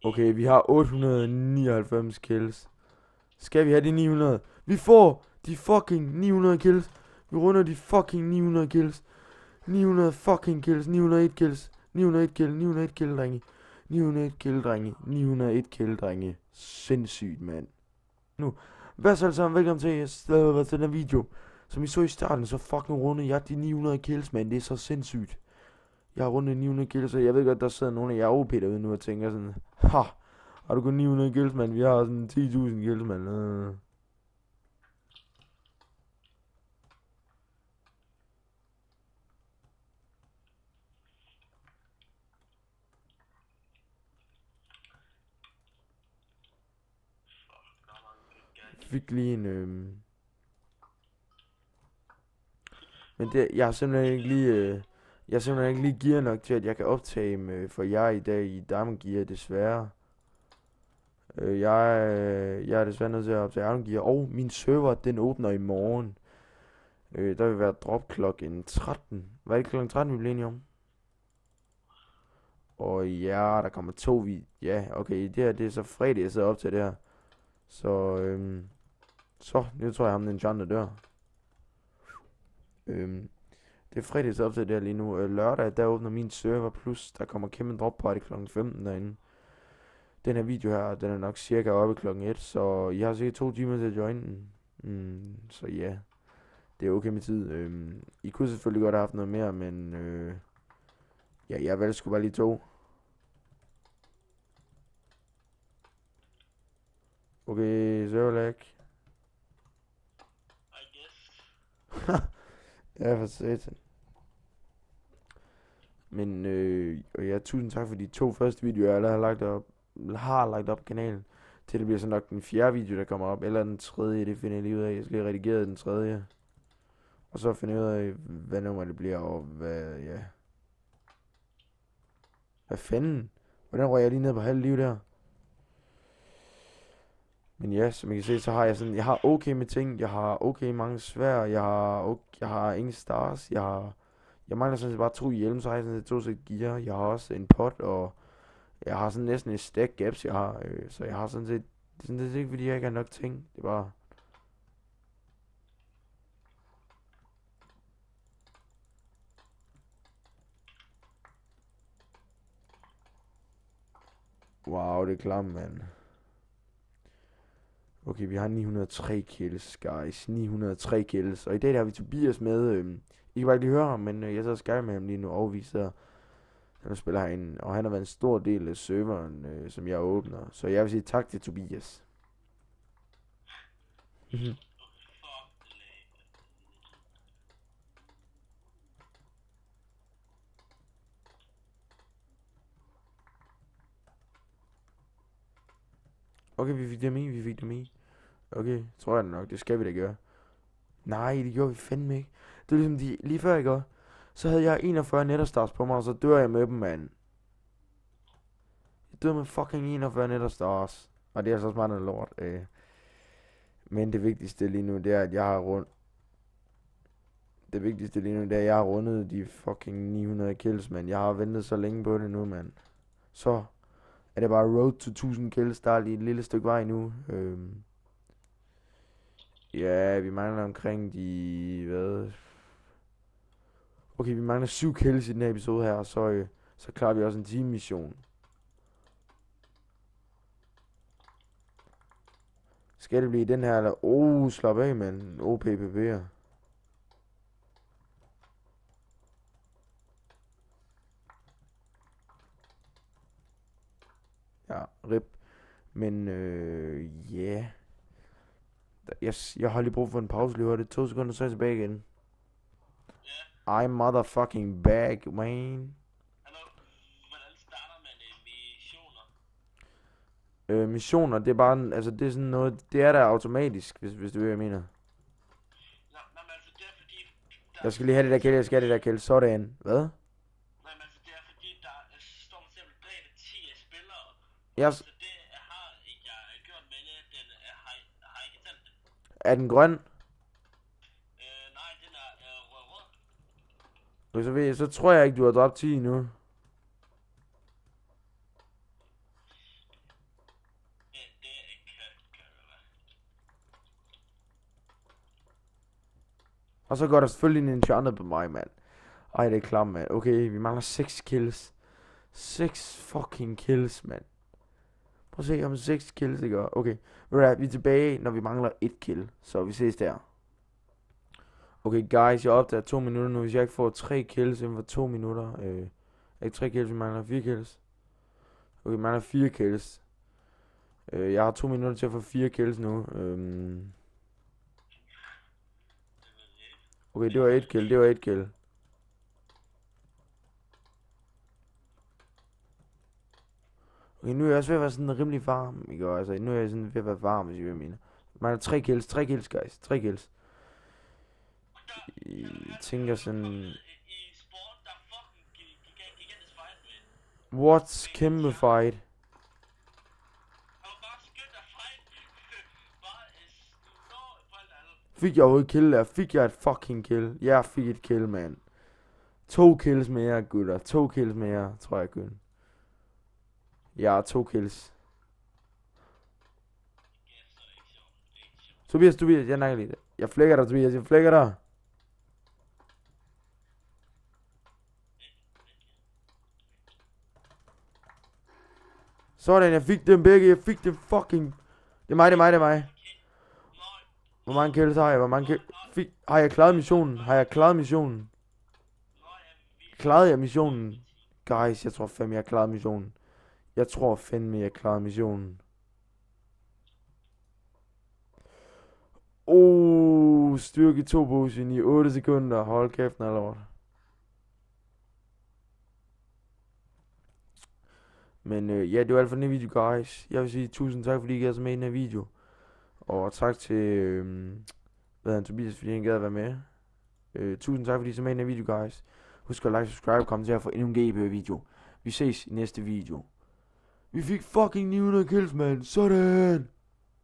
Okay, vi har 899 kills. Skal vi have de 900? Vi får de fucking 900 kills. Vi runder de fucking 900 kills. 900 fucking kills. 901 kills. 901 kill. 901 kill, drenge. 901 kill, drenge. 901 kill, drenge. Sindssygt, mand. Nu, hvad så alle sammen? Velkommen til den her video. Som I så i starten, så fucking rundede jeg de 900 kills, mand. Det er så sindssygt. Jeg har rundet 900 kills, og jeg ved godt, der sidder nogle af jer OP derude nu og tænker sådan, ha, har du kun 900 kills, mand? Vi har sådan 10.000 kills, mand. Fik lige en men det, jeg har simpelthen ikke lige jeg har simpelthen ikke lige gear nok til at jeg kan optage for jer i dag i Diamond Gear, desværre. Jeg er desværre nødt til at optage Diamond Gear, og min server den åbner i morgen. Der vil være drop klokken 13. Hvad er det klokken 13 vi bliver enige om? Og ja, der kommer ja, okay, det her det er så fredag jeg sidder op til det her. Så så nu tror jeg ham den John der dør. Det er fredag så op til det her lige nu. Lørdag, der åbner min server, plus der kommer kæmpe drop party klokken 15 derinde. Den her video her, den er nok cirka oppe klokken 1, så I har sikkert 2 timer til at joine den. Så ja, det er okay med tid. I kunne selvfølgelig godt have haft noget mere, men ja, jeg valgte sgu bare lige 2. Okay, serverlag. Ja, for satan. Men og ja, tusind tak for de 2 første videoer, jeg allerede har lagt op på kanalen. Til det bliver så nok den 4. video, der kommer op, eller den 3. Det finder jeg lige ud af. Jeg skal lige redigere den 3. Og så finde ud af, hvad nummer det bliver, og hvad, ja. Hvad fanden? Hvordan røg jeg lige ned på halv liv der? Men ja, som I kan se, så har jeg sådan, jeg har okay med ting, jeg har okay mange svær, jeg har ingen stars, jeg mangler sådan set bare 2 hjelme, så har jeg sådan set 2 sæt gear, jeg har også en pot, og jeg har sådan næsten et stack gaps, jeg har, så jeg har sådan set, det er sådan set ikke fordi jeg ikke har nok ting, det er bare, wow, det er klart, mand. Okay, vi har 903 kills, guys, 903 kills, og i dag der har vi Tobias med, I kan bare ikke lige høre ham, men jeg så Skype med ham lige nu, og vi så han spiller herinde, og han har været en stor del af serveren, som jeg åbner. Så jeg vil sige tak til Tobias. Mhm. Okay, vi fik dem i. Okay, tror jeg nok, det skal vi da gøre. Nej, det gjorde vi fandme ikke. Det er ligesom lige før jeg gør. Så havde jeg 41 netterstars på mig, og så dør jeg med dem, mand. Jeg dør med fucking 41 netterstars. Og det er så smart noget lort. Men det vigtigste lige nu, det er, at jeg har Det vigtigste lige nu, det er, at jeg har rundet de fucking 900 kills, mand. Jeg har ventet så længe på det nu, mand. Så er det bare road to 1000 kills. Der er lige et lille stykke vej nu. Ja, vi mangler omkring de... Hvad? Okay, vi mangler 7 kills i den her episode her, så klarer vi også en team mission. Skal det blive den her, eller... slap af, mand. OPPB'er. Ja, rip. Men, yeah. Jeg har lige brug for en pause, lige hurtigt. 2 sekunder, så er jeg tilbage igen. I'm motherfucking back, man. Hvordan starter man missioner? Missioner, det er bare, altså det er sådan noget, det er der automatisk, hvis du ved, hvad jeg mener. Nå, men altså det er fordi, Jeg skal lige have det der kælde, jeg skal have det der kælde, sådan. Hvad? nej, men altså det er fordi, der står for eksempel bag det 10 spillere, Jeg, så det har jeg gjort med det, den har ikke tændt det. er den grøn? Nej, den er rød. Så tror jeg ikke, du har dræbt 10 nu. Og så går der selvfølgelig en enchanted på mig, mand. Ej, det er klart, mand. Okay, vi mangler 6 kills. 6 fucking kills, mand. Prøv at se om 6 kills, det gør. Okay, vi er tilbage, når vi mangler 1 kill. Så vi ses der. Okay, guys, jeg opdager 2 minutter nu. Hvis jeg ikke får 3 kills inden for 2 minutter. Ikke 3 kills, vi mangler 4 kills. Okay, vi mangler 4 kills. Jeg har 2 minutter til at få 4 kills nu. Okay, det var 1 kill, det var 1 kill. Okay, nu er jeg også ved at være sådan rimelig varm, ikke? Altså, nu er jeg sådan ved at være varm, hvis I vil mene. Man har 3 kills, guys. 3 kills. Jeg tænker sådan... I sport, der fucking gigantisk fight med. What's kæmpe fight? Og bare skønt at fight. Bare slå på alt andet. Fik jeg overhovedet kill der? Fik jeg et fucking kill? Jeg fik et kill, man. 2 kills mere, gutter. 2 kills mere, tror jeg kun. Jeg har 2 kills. Tobias, jeg nakker lige det. Jeg flækker dig, Tobias, jeg flækker dig. Sådan, jeg fik dem begge, jeg fik dem fucking... Det er mig. Hvor mange kills har jeg? Har jeg klaret missionen? Klarede jeg missionen? Guys, jeg tror fandme, jeg klarede missionen. Styrke 2 potion i 8 sekunder. Hold kæft, lort. Men ja, det var alt for den video, guys. Jeg vil sige tusind tak, fordi I gad så med i den her video. Og tak til Tobias, fordi han gad at være med. Tusind tak, fordi I så med i den her video, guys. Husk at like, subscribe, kommentere for endnu en GB-video. Vi ses i næste video. Vi fik fucking 900 kills, man. Sådan.